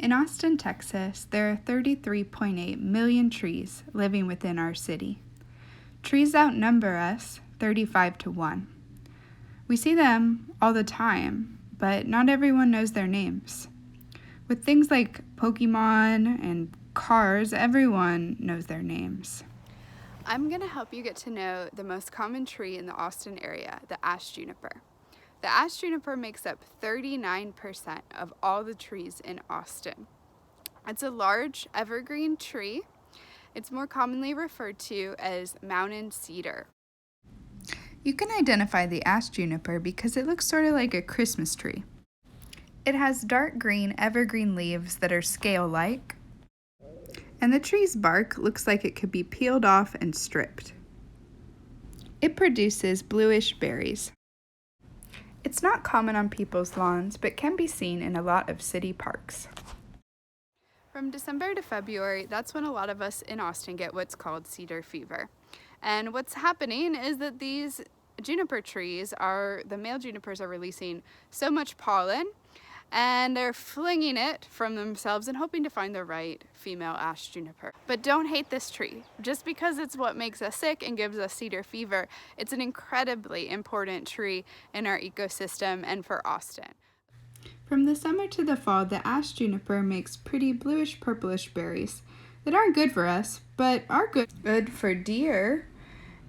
In Austin, Texas, there are 33.8 million trees living within our city. Trees outnumber us 35 to 1. We see them all the time, but not everyone knows their names. With things like Pokemon and cars, everyone knows their names. I'm going to help you get to know the most common tree in the Austin area, the Ashe Juniper. The Ashe Juniper makes up 39% of all the trees in Austin. It's a large evergreen tree. It's more commonly referred to as mountain cedar. You can identify the Ashe Juniper because it looks sort of like a Christmas tree. It has dark green evergreen leaves that are scale-like, and the tree's bark looks like it could be peeled off and stripped. It produces bluish berries. It's not common on people's lawns, but can be seen in a lot of city parks. From December to February, that's when a lot of us in Austin get what's called cedar fever. And what's happening is that these juniper trees the male junipers are releasing so much pollen, and they're flinging it from themselves and hoping to find the right female Ashe juniper. But don't hate this tree. Just because it's what makes us sick and gives us cedar fever, it's an incredibly important tree in our ecosystem and for Austin. From the summer to the fall, the Ashe juniper makes pretty bluish purplish berries that aren't good for us, but are good for deer,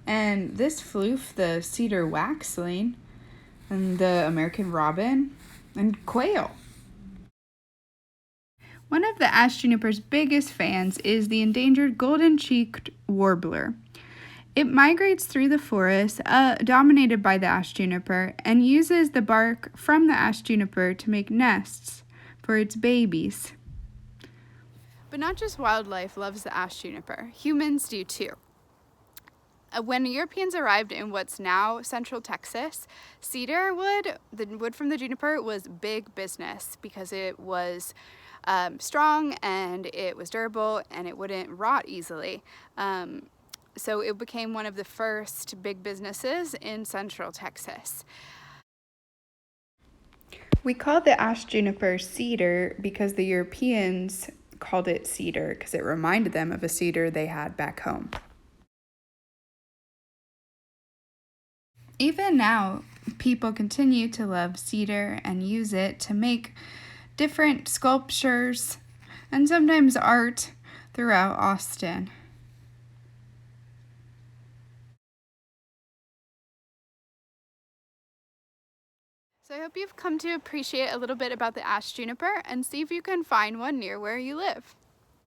and this floof, the cedar waxwing, and the American robin, and quail. One of the Ashe juniper's biggest fans is the endangered golden-cheeked warbler. It migrates through the forest, dominated by the Ashe juniper, and uses the bark from the Ashe juniper to make nests for its babies. But not just wildlife loves the Ashe juniper, humans do too. When Europeans arrived in what's now central Texas, cedar wood, the wood from the juniper, was big business because it was strong and it was durable and it wouldn't rot easily. So it became one of the first big businesses in central Texas. We call the Ashe juniper cedar because the Europeans called it cedar because it reminded them of a cedar they had back home. Even now, people continue to love cedar and use it to make different sculptures and sometimes art throughout Austin. So I hope you've come to appreciate a little bit about the Ashe juniper and see if you can find one near where you live.